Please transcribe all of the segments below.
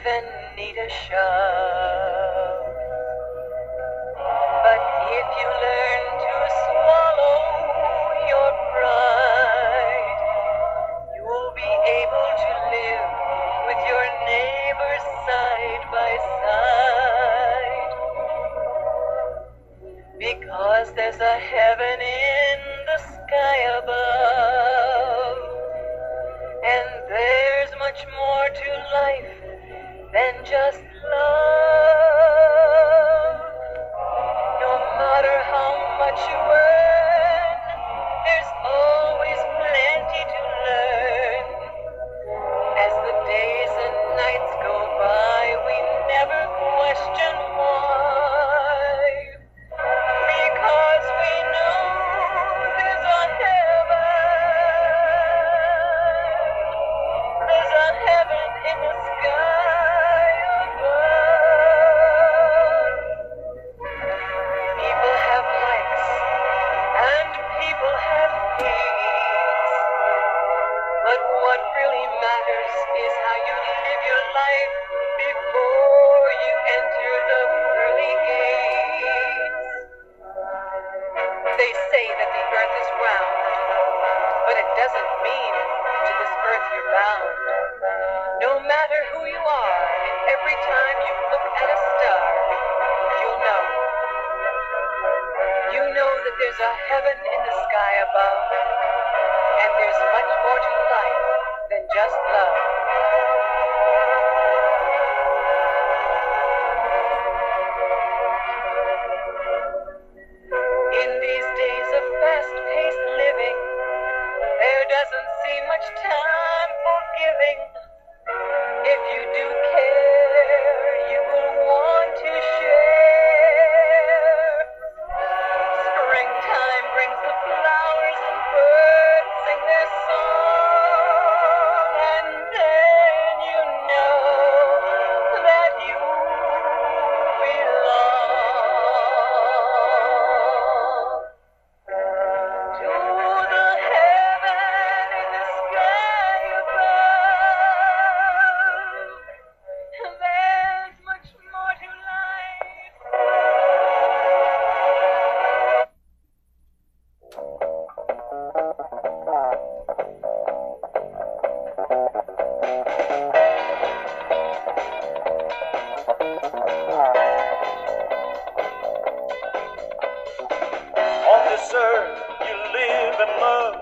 even need a shove. But if you learn to swallow your pride, you'll be able to live with your neighbors side by side. Because there's a heaven in the sky above, and there's much more to life than just love. No matter how much you earn, there's always plenty to learn. As the days and nights go by, we never question why. Because we know there's a heaven. There's a heaven in the sky above. People have likes and people have hates, but what really matters is how you live your life before you enter the pearly gates. They say that the earth is round, but it doesn't mean to this earth you're bound. No matter who you are, every time you look at a star, you'll know. You know that there's a heaven in the sky above, and there's much more to life than just love. In these days of fast-paced living, there doesn't seem much time for giving. If you do care, you will want to share. Springtime brings the flowers and birds sing their song, and then you know that you belong to the heaven in the sky above. There's much more to life. On this earth you live and love,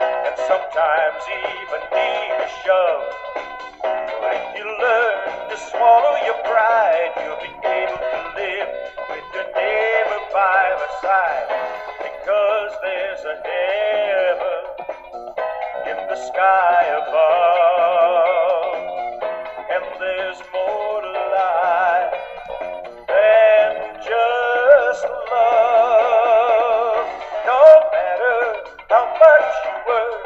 and sometimes even need a shove. But if you learn to swallow your pride, you'll be able to live with your neighbor by the side. Because there's a heaven in the sky above, and there's more to life than just love. No matter how much you earn,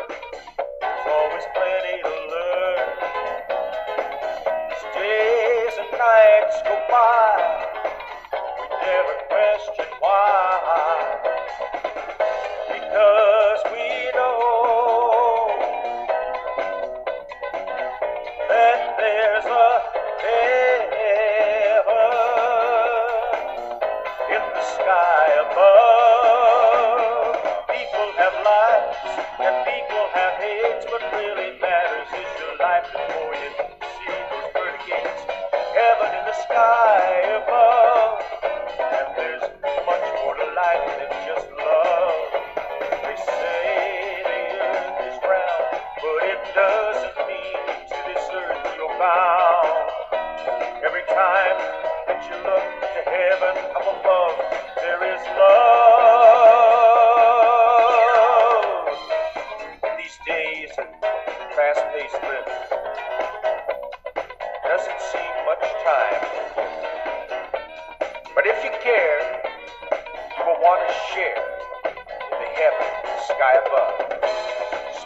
there's always plenty to learn. As days and nights go by, we never question why. Because we know that there's a heaven in the sky above. People have lives and people have hates, but really matters is your life before you see those pearly gates. Heaven in the sky above, and there's much more to life than just love. They say the earth is round, but it doesn't mean to this earth you're bound. Every time that you look to heaven up above, there is love. In these days of fast-paced living, doesn't seem much time. But if you care, you will want to share in the heaven in the sky above.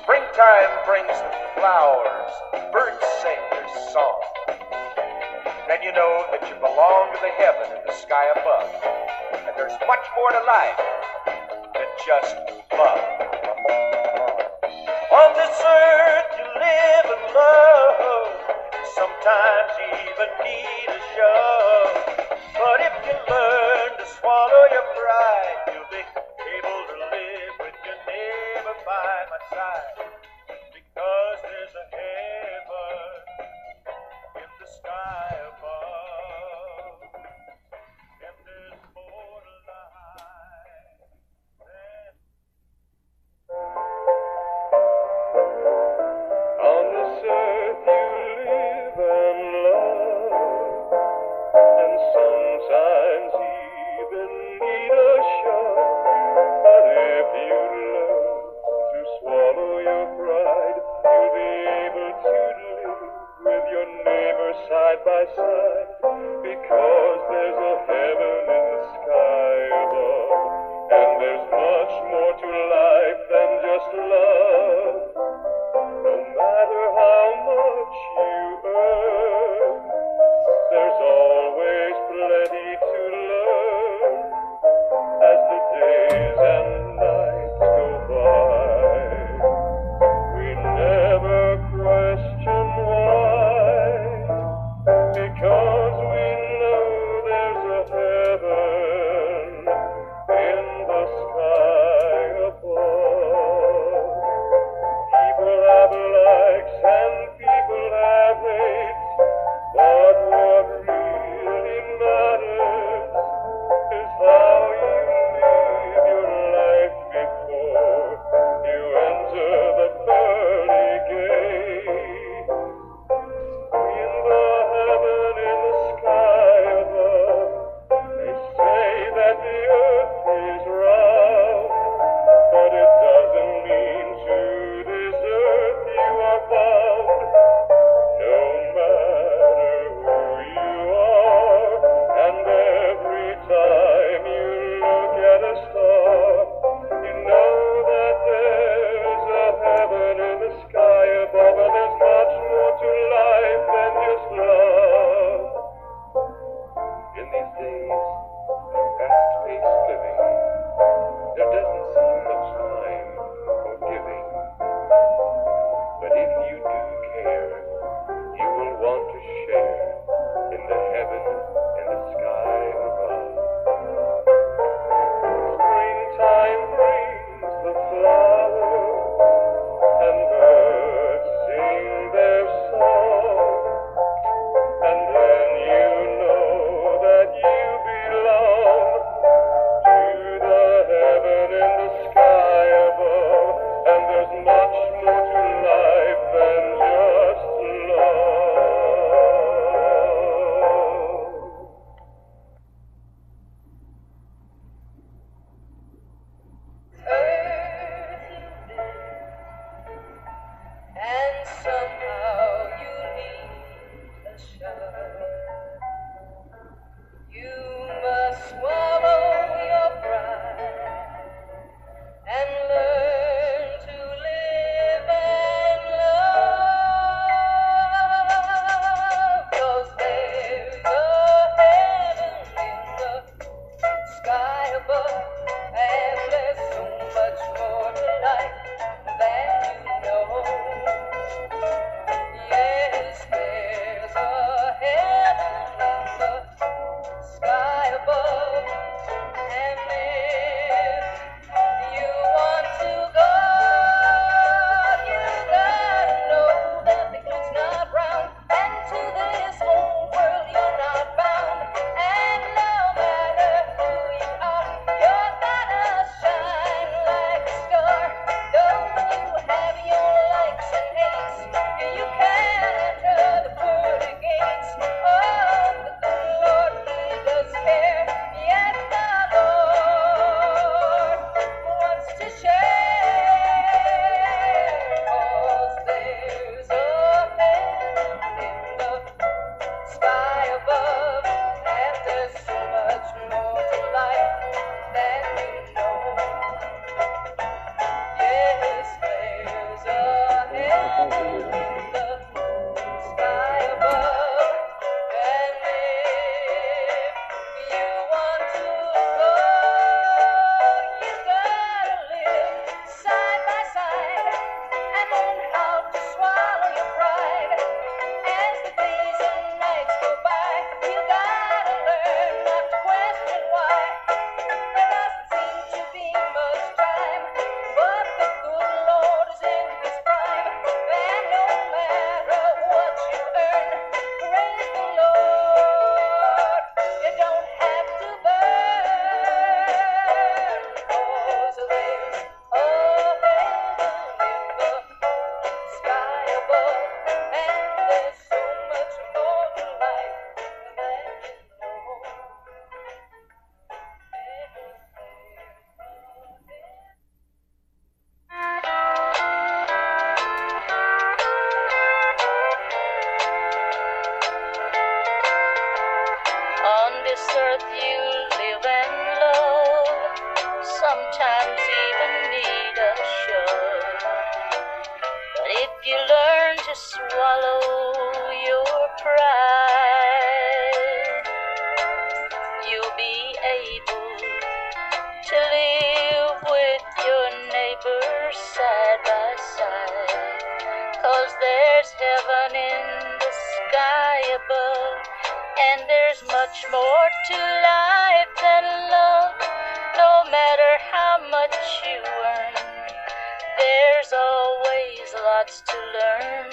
Springtime brings the flowers, birds sing their song, and you know that you belong to the heaven in the sky above. And there's much more to life than just love. On this earth you live and love. sometimes even need a shove. But if you learn to swallow your pride, you'll be able to live with your neighbor by my side. Because there's a heaven in the sky above, and there's more to life than on this earth you live and love, and sometimes even need a shove. But if you learn to swallow your pride, you'll be able to live with your neighbor side by side. Because there's a heaven in the sky above, and there's much more to life than just love. No matter how much you earn, there's always plenty to learn as the days and nights go by. We never question why, because we know there's a heaven in the sky above. People have likes and people have hates, but what really matters is how you live your life before you enter the pearly gate. In the heaven in the sky above, they say that the earth is round, but it doesn't mean to this earth you are bound. No matter who you are, and every time you look at a star, you know that there's a heaven in the sky above, and there's much more to life than just love. In these days of fast-paced living, there doesn't seem much time for giving. But if you do care, you will want to share in the heaven in the sky above. Springtime brings the flowers, and birds sing their song, and then you know that you belong to the heaven in the sky above, and there's much more to life than just love. Earth you live, and somehow you need a shove. You must swallow your pride and learn to live and love. 'Cause there's a heaven in the sky above, and there's so much more to life than you know. Yes, there's a heaven this earth you live and love, sometimes even need a shove. But if you learn to swallow your pride, you'll be able to live with your neighbors side by side. 'Cause there's heaven in the sky above, and there's much more to life than love. No matter how much you earn, there's always lots to learn.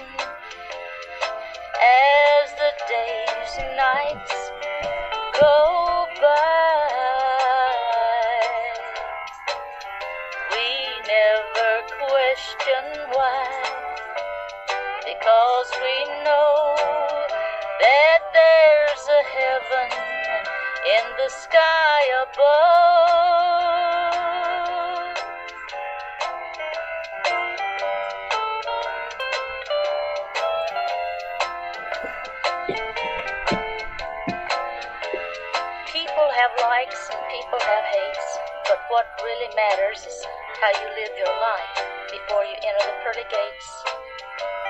As the days and nights go by, we never question why, because we know that there's a heaven in the sky above. People have likes and people have hates, but what really matters is how you live your life before you enter the pearly gates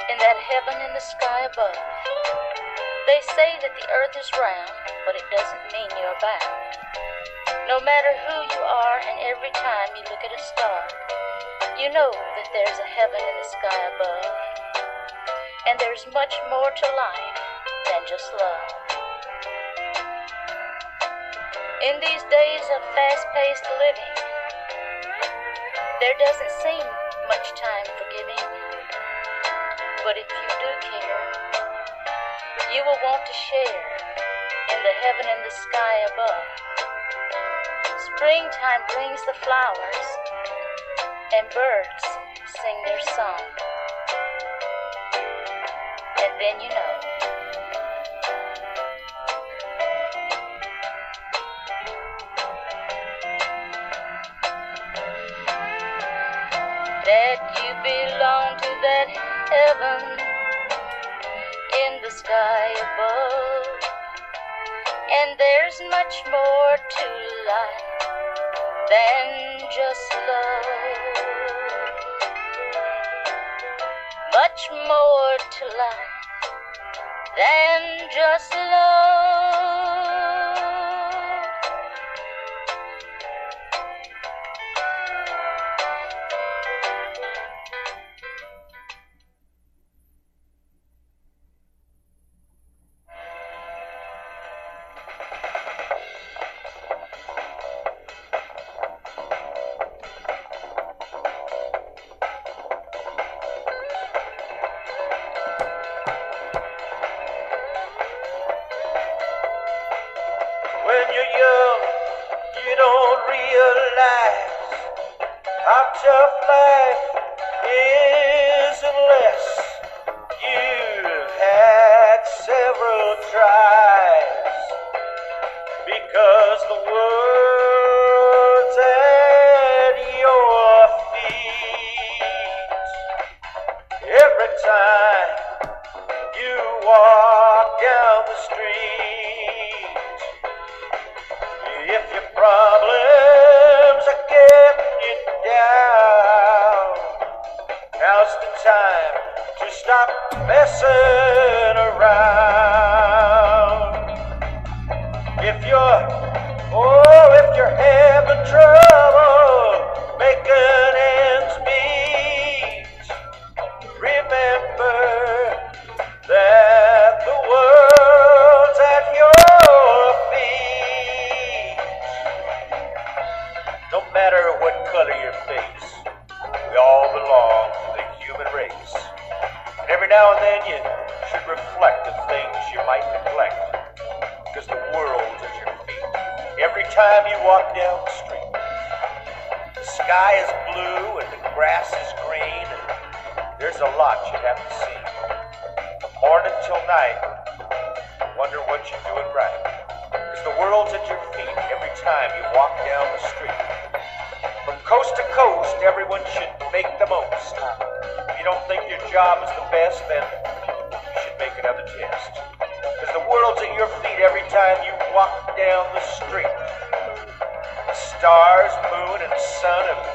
in that heaven in the sky above. They say that the earth is round, but it doesn't mean you're bound. No matter who you are, and every time you look at a star, you know that there's a heaven in the sky above. And there's much more to life than just love. In these days of fast-paced living, there doesn't seem much time for giving. But if you do care, you will want to share in the heaven in the sky above. Springtime brings the flowers, and birds sing their song. And then you know that you belong to that heaven in the sky above. And there's much more to life than just love. Much more to life than just love. When you're young, you don't realize how tough life is unless you've had several tries. Because the world's at your feet. Every time you walk down the street, if your problems are getting you down, now's the time to stop messing around. If you're having trouble making ends meet, remember that the world's at your feet. No matter what color your face, we all belong to the human race. And every now and then you should reflect the things you might neglect, because the world's at your feet. Every time you walk down the street, the sky is blue and the grass is green, and there's a lot you have to see. From morning till night, wonder what you're doing right. Because the world's at your feet every time you walk down the street. From coast to coast, everyone should make the most. If you don't think your job is the best, then you should make another test. Because the world's at your feet every time you walk down the street. The stars, moon, and sun have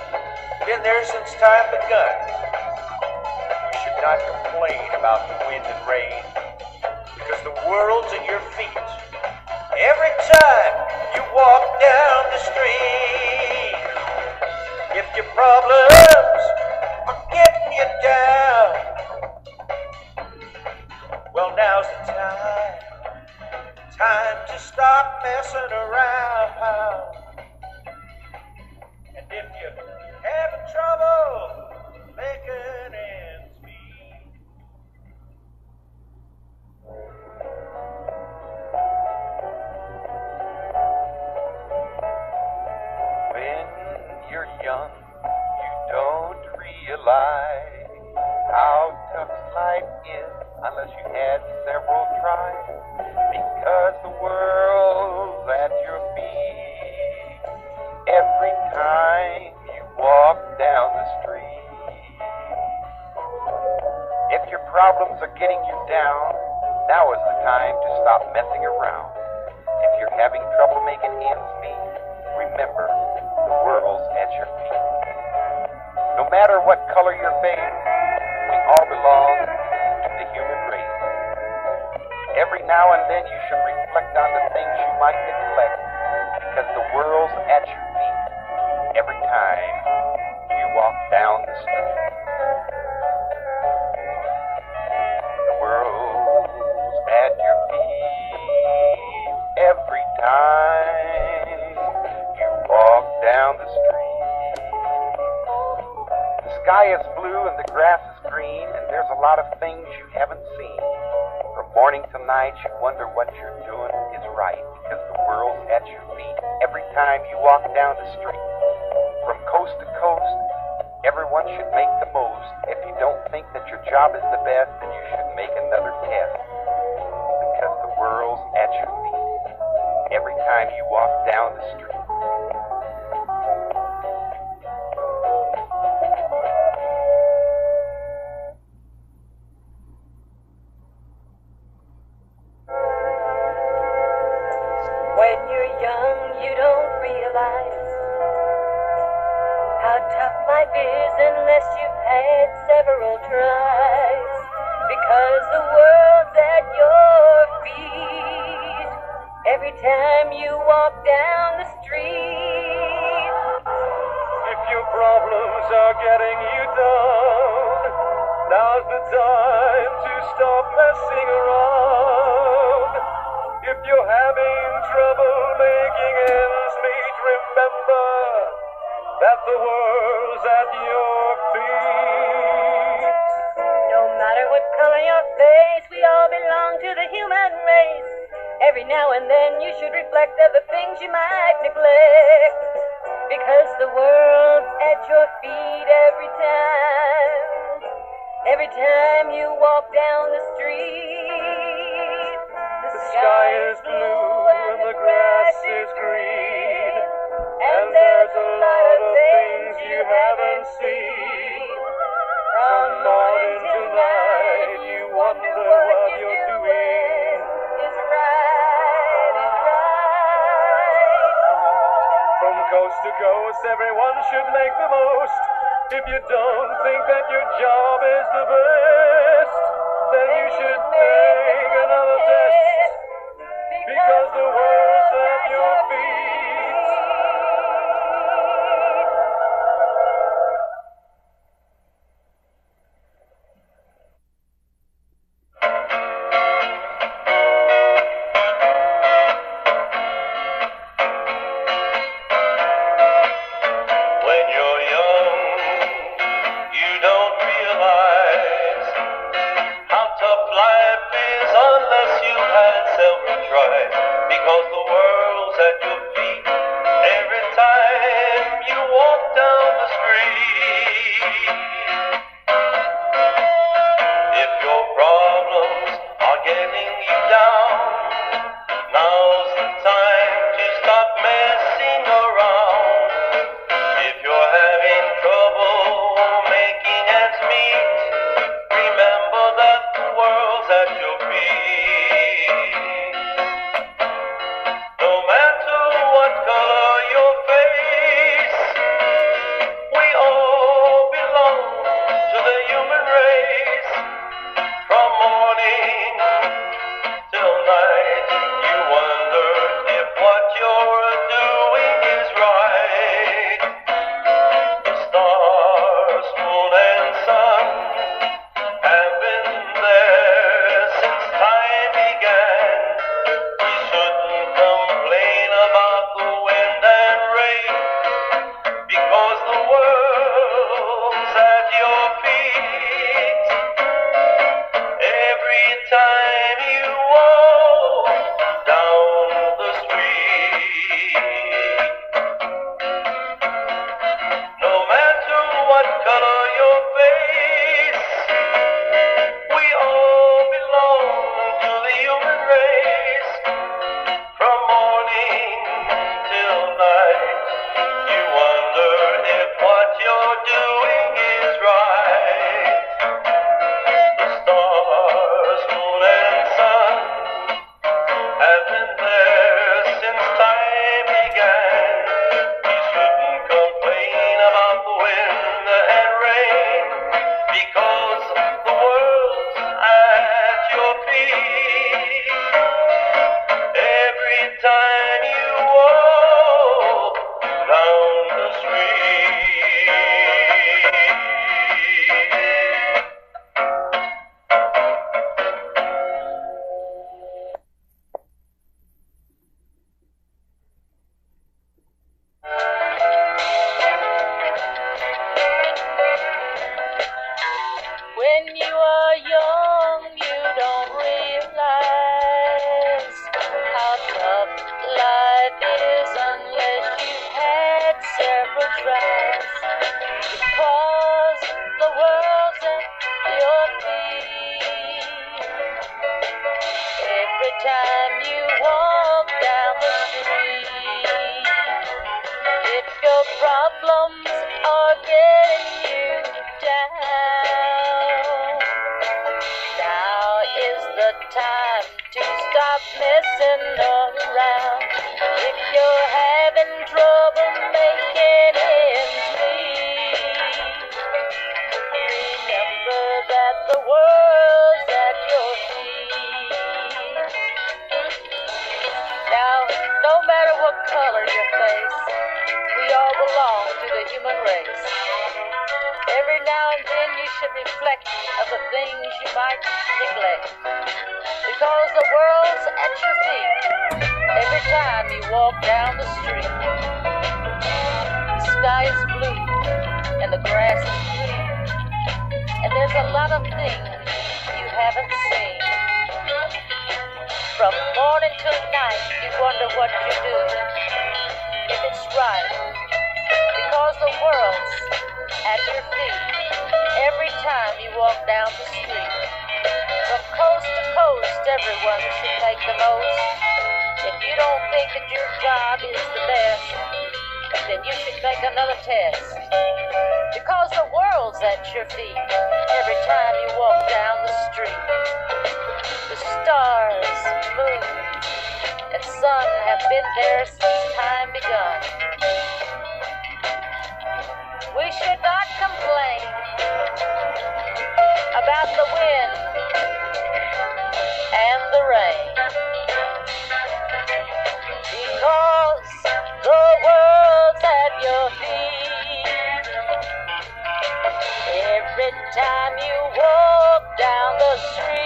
been there since time begun. You should not complain about the wind and rain, because the world's at your feet. Every time you walk down the street, if your problems are getting you down, well, now's the time to stop messing around. And if you're having trouble making ends meet, when you're young, you don't realize how tough life is unless you had several tries, because the world's at your feet every time you walk down the street. If your problems are getting you down, now is the time to stop messing around. If you're having trouble making ends meet, remember, the world's at your feet. No matter what color your face, we all belong to the human race. Every now and then you should reflect on the things you might neglect, because the world's at your feet every time you walk down the street. The world's at your feet every time you walk down the street. The sky is blue and the grass is green, and there's a lot of things you haven't seen. From morning to night, you wonder what you're doing is right, because the world's at your feet every time you walk down the street. From coast to coast, everyone should make the most. If you don't think that your job is the best, then you should make another test, because the world's at your feet every time you walk down the street. When you're young, you don't realize how tough life is unless you've had several tries, because the world's at your feet every time you walk down the street. If your problems are getting you down, now's the time to stop messing around. If you're having trouble making ends meet, remember that the world's at your feet. No matter what color your face, we all belong to the human race. Every now and then you should reflect on the things you might neglect, because the world's at your feet every time you walk down the street. The sky is blue and the grass is green, and there's a lot of things you haven't seen. From morning to night, you wonder what you're doing is right. From coast to coast, everyone should make the most. If you don't think that your job is the best, then you should take another test, because the world's at your feet. When you're young, you don't realize how tough life is unless you've had self-control, because the world's at your feet every time you walk down the street. If your problems are getting you down, now's the time to stop messing around. If you're having trouble making ends meet, remember that the world's at your feet. you walk down the street. If your problems are getting you down, now is the time to stop messing around. If you're having trouble making ends meet, remember that the world's at your feet. Now, no matter what color your face, we all belong to the human race. Every now and then you should reflect of the things you might neglect, because the world's at your feet every time you walk down the street. The sky is blue and the grass is green, and there's a lot of things you haven't seen. From morning till night you wonder what you do, if it's right, because the world's at your feet every time you walk down the street. From coast to coast, everyone should take the most. If you don't think that your job is the best, then you should make another test, because the world's at your feet every time you walk down the street. The stars, moon, and sun have been there since time begun. We should not complain about the wind and the rain, because the world's at your feet every time you walk down the street.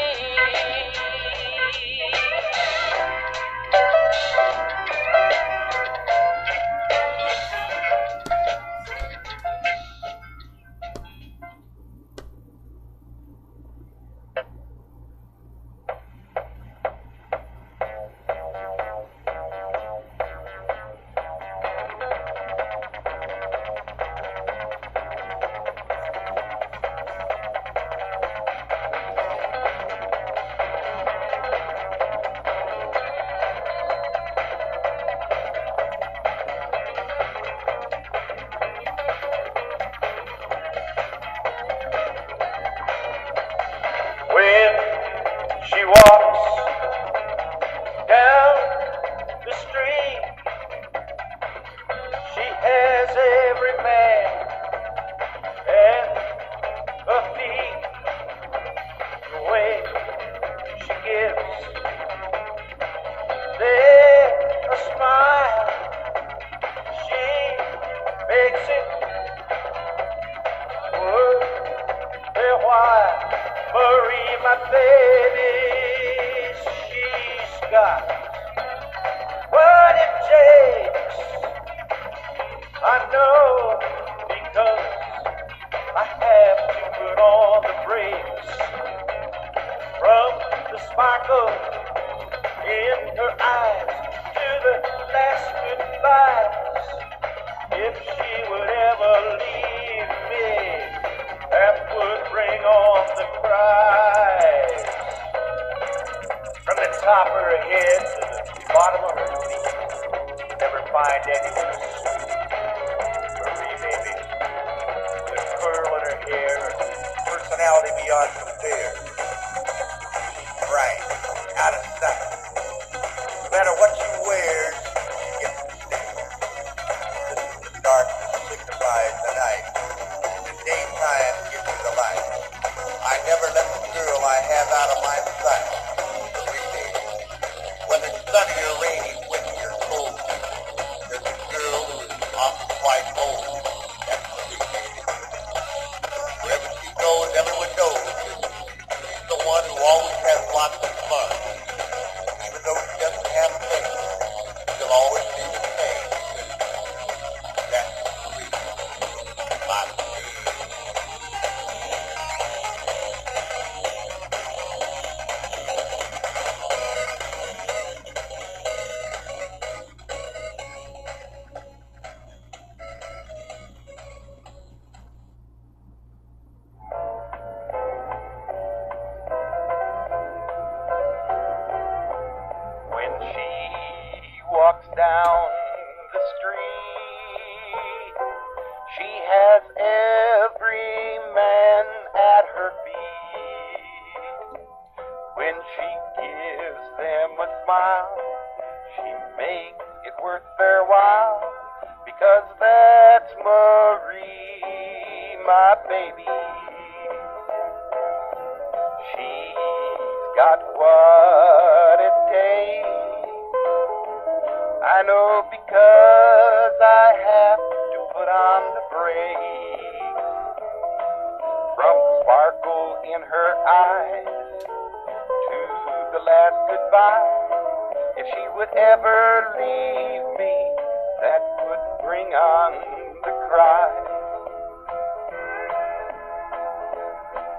When she walks down the street, she has every man at her feet. The way she gives them a smile, she makes it worth their while. Marie, my baby, she's got what it takes. I know, because I have to put on the brakes. From the sparkle in her eyes to the last goodbyes, if she would ever leave me, that would bring on the cries. From the top of her head to the bottom of her feet, never find anyone as sweet. Marie, baby, the curl in her hair, personality beyond compare. She's bright, out of sight. No matter what she wears, she gets to stay. The darkness signifies the night. The daytime gives you the light. I never let the girl I have out of my sight. Marie, baby, whether sunny or rainy, windy or cold, there's a girl who is often quite old. That's Marie, baby. Wherever she goes, everyone knows she's the one who always has lots of fun, even though she doesn't have a face. down the street. She has every man at her feet. When she gives them a smile, she makes it worth their while, because that's Marie, my baby. She's got what it takes. I know, because I have to put on the brakes. From the sparkle in her eyes to the last goodbye, if she would ever leave me, that would bring on the cry.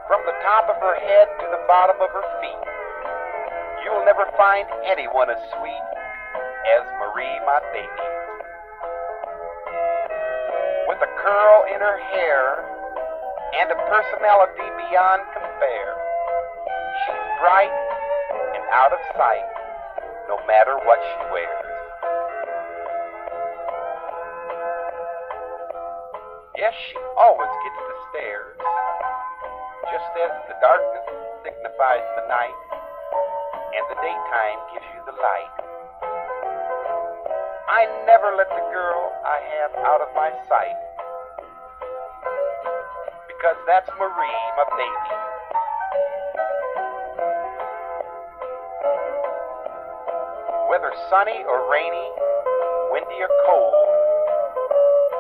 From the top of her head to the bottom of her feet, you'll never find anyone as sweet as Marie, my baby. With a curl in her hair and a personality beyond compare, she's bright and out of sight, no matter what she wears. Yes, she always gets the stares, just as the darkness signifies the night, and the daytime gives you the light. I never let the girl I have out of my sight, because that's Marie, my baby. Whether sunny or rainy, windy or cold,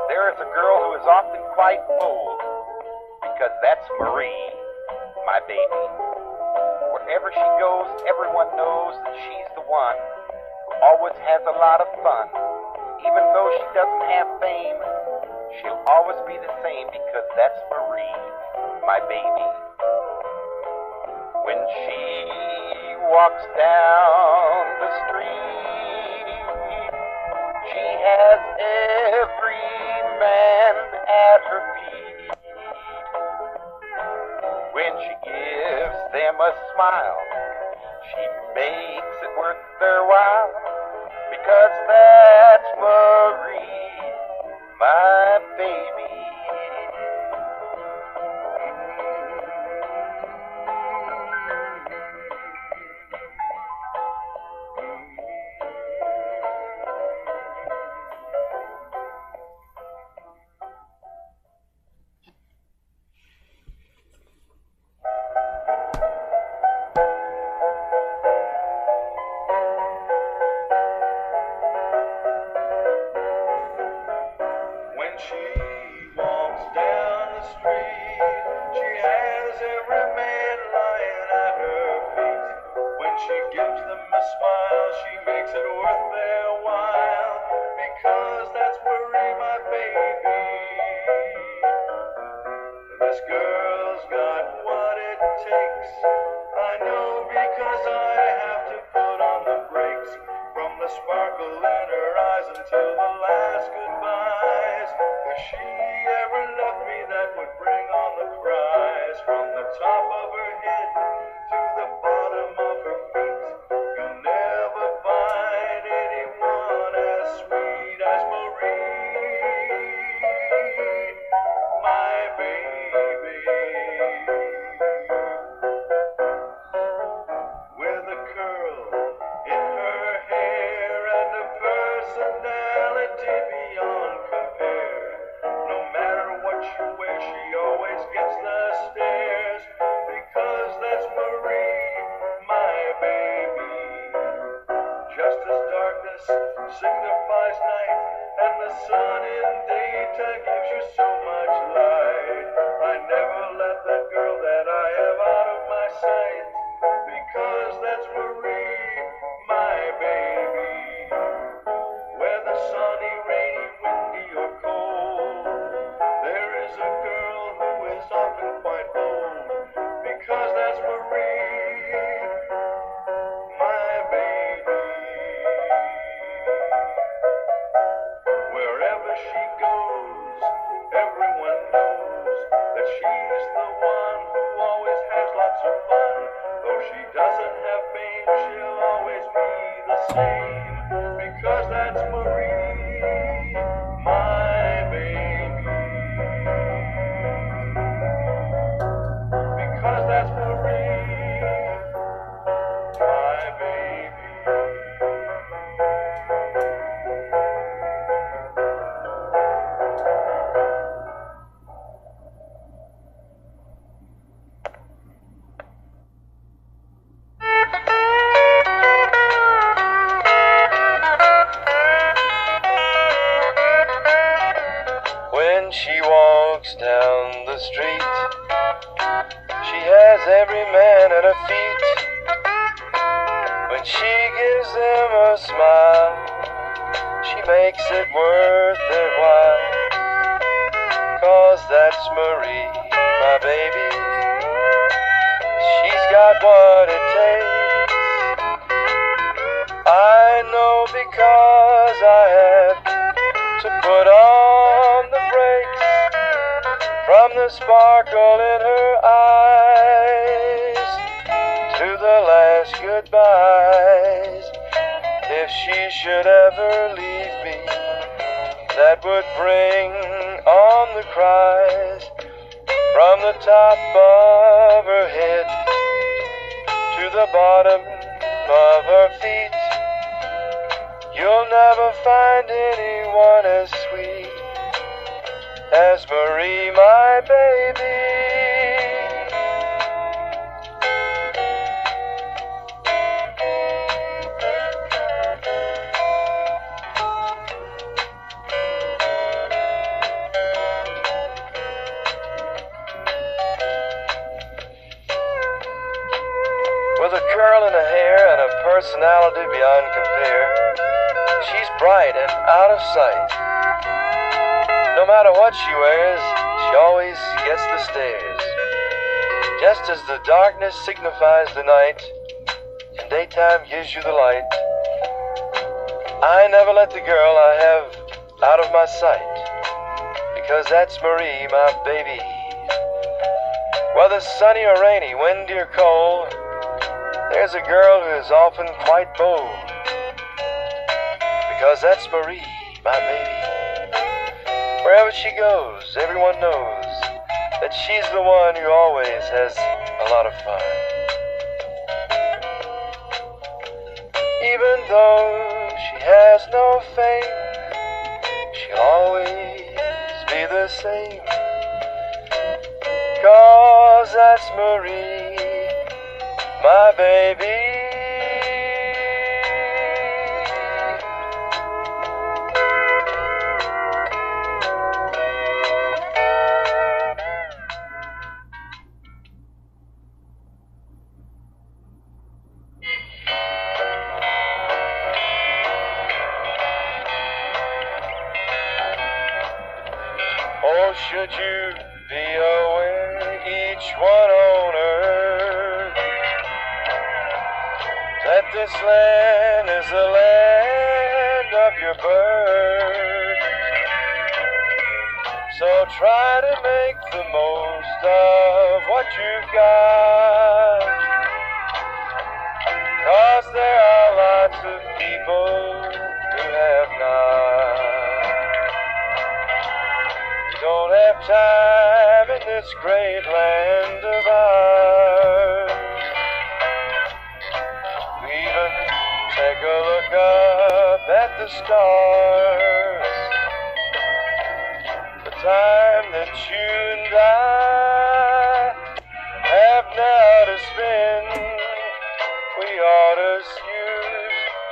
there is a girl who is often quite bold, because that's Marie, my baby. Wherever she goes, everyone knows that she's the one who always has a lot of fun. Even though she doesn't have fame, she'll always be the same, because that's Marie, my baby. When she walks down the street, she has every man at her feet. When she gives them a smile, she makes it worth their while, because that's Marie, my baby. Because that's walks down the street. She has every man at her feet. When she gives them a smile, she makes it worth their while. 'Cause that's Marie, my baby. She's got what it takes. I know because I have to put on the brakes. From the sparkle in her eyes to the last goodbyes. If she should ever leave me, that would bring on the cries. From the top of her head to the bottom of her feet. You'll never find anyone as sweet as Marie, my baby. With a curl in her hair and a personality beyond compare, she's bright and out of sight. No matter what she wears, she always gets the stares. Just as the darkness signifies the night, and daytime gives you the light, I never let the girl I have out of my sight, because that's Marie, my baby. Whether sunny or rainy, windy or cold, there's a girl who is often quite bold, because that's Marie, my baby. Wherever she goes, everyone knows that she's the one who always has a lot of fun. Even though she has no fame, she'll always be the same. 'Cause that's Marie, my baby. Oh, should you be aware, each one on earth, that this land is the land of your birth. So try to make the most of what you've got, 'cause there are lots of people who have not. Don't have time in this great land of ours. We even take a look up at the stars. The time that you and I have now to spend, we ought to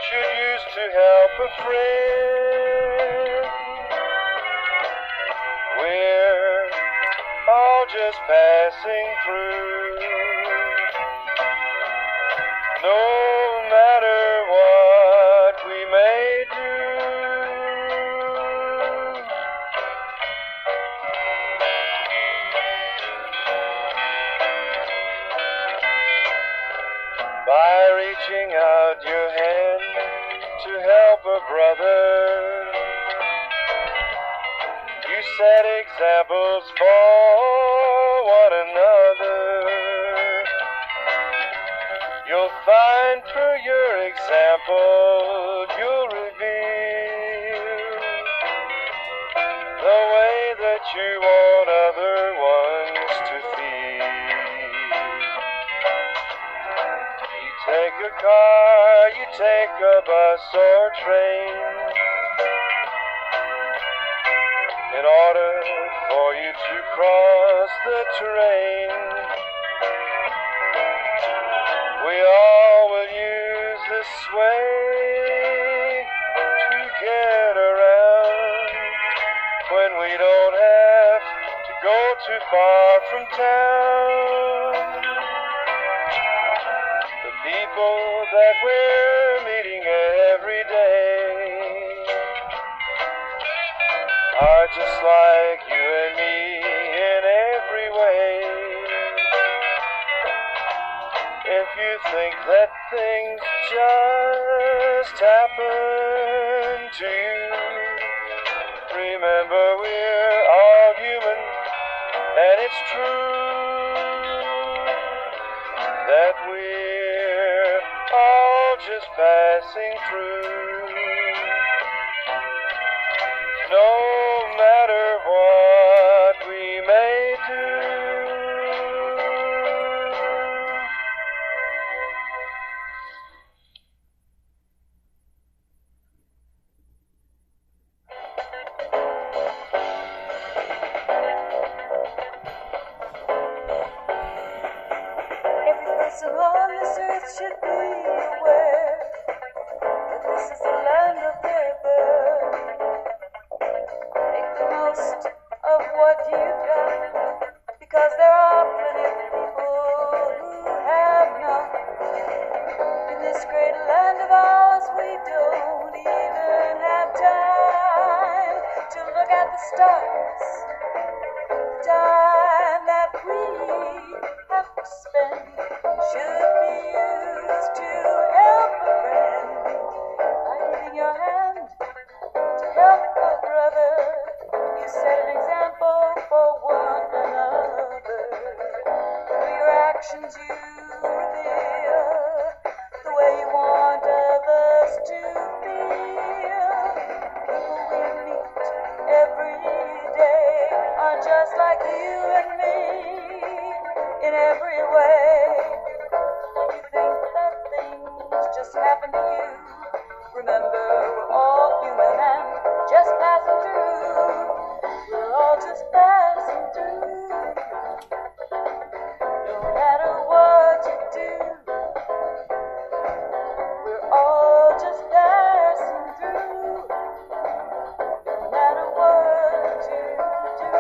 should use to help a friend. We're all just passing through, no matter what we may do. By reaching out your hand to help a brother, you set examples for one another. You'll find through your example, you'll reveal the way that you want other ones to feel. You take a car, you take a bus or train, in order for you to cross the terrain. We all will use this way to get around when we don't have to go far from town. The people that we're meeting every day are just like you and me in every way. If you think that things just happen to you, remember we're all human, and it's true that we're all just passing through. No matter what we may do. Every person on this earth should be aware that this is the land of their birth. Make the most of what you've got, because there are plenty of people who have not. In this great land of ours, we don't even have time to look at the stars. The time that we have to spend should be used to help a friend by giving your hand to help a brother. You set an example for one another. Through your actions you reveal the way you want others to feel. People we meet every day are just like you and me in every way. If you think that things just happen to you, remember we're all human and just passing through. We're all just passing through. No matter what you do, we're all just passing through. No matter what you do.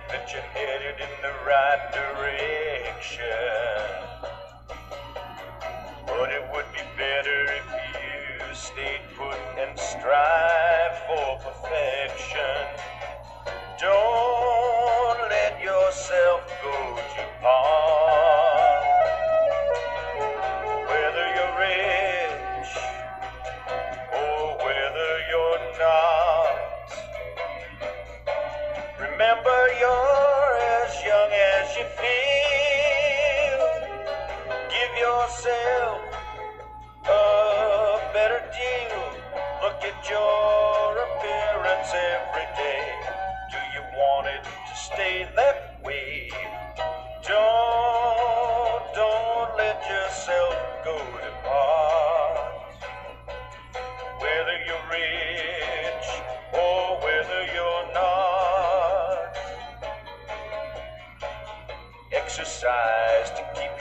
that you're headed in the right direction. But it would be better if you stayed put and strive for perfection. Don't let yourself go too far. Whether you're rich or whether you're not, remember you're as young as you feel. Give yourself a better deal. Look at your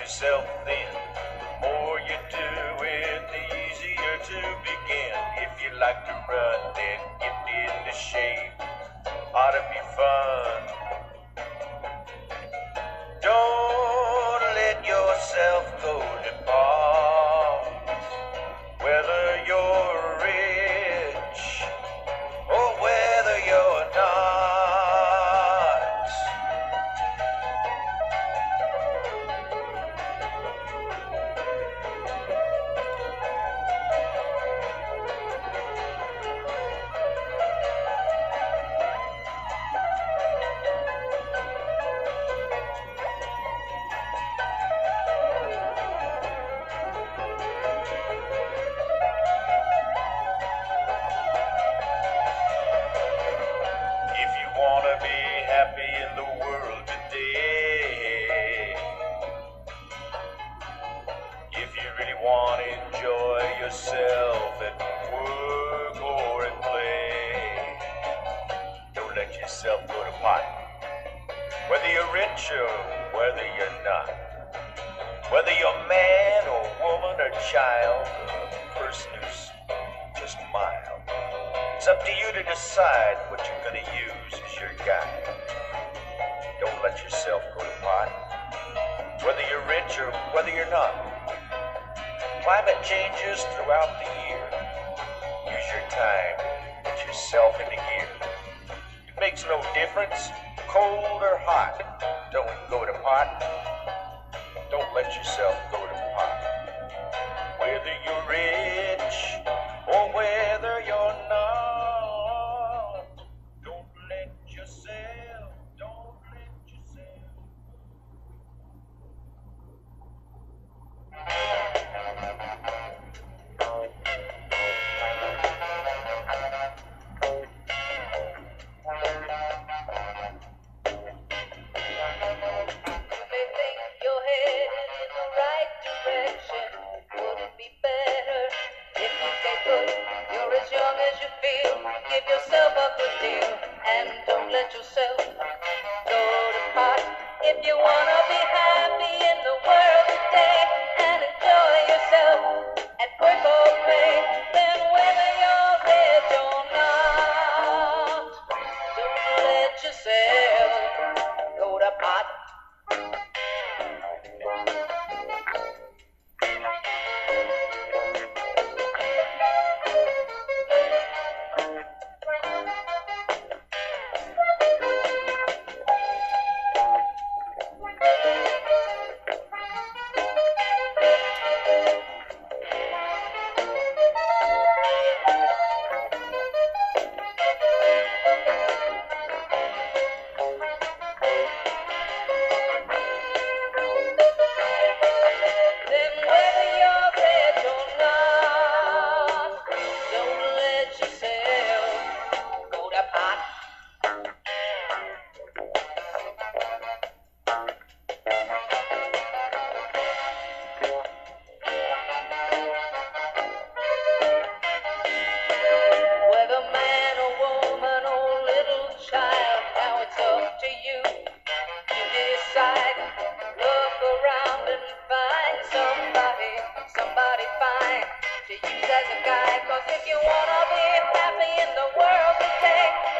yourself thin. The more you do it, the easier to begin. If you like to run, then get into shape. Ought to be fun. Don't let yourself go to parts, whether you're rich or whether you're not. Yourself at work or at play. Don't let yourself go to pot, whether you're rich or whether you're not, whether you're man or woman or child, or a person who's just mild. It's up to you to decide what you're gonna use as your guide. Don't let yourself go to pot, whether you're rich or whether you're not. Climate changes throughout the year. Use your time to get yourself into gear. It makes no difference, cold or hot. Don't go to pot. Don't let yourself go to pot. Whether you're rich or whether you're not. Don't let yourself, don't let yourself. Give yourself a good deal and don't let yourself go to pot. If you wanna be happy in the world today and enjoy yourself at work or play, then whether you're rich or not, don't let yourself go to pot. As a guide, 'cause if you wanna be happy in the world today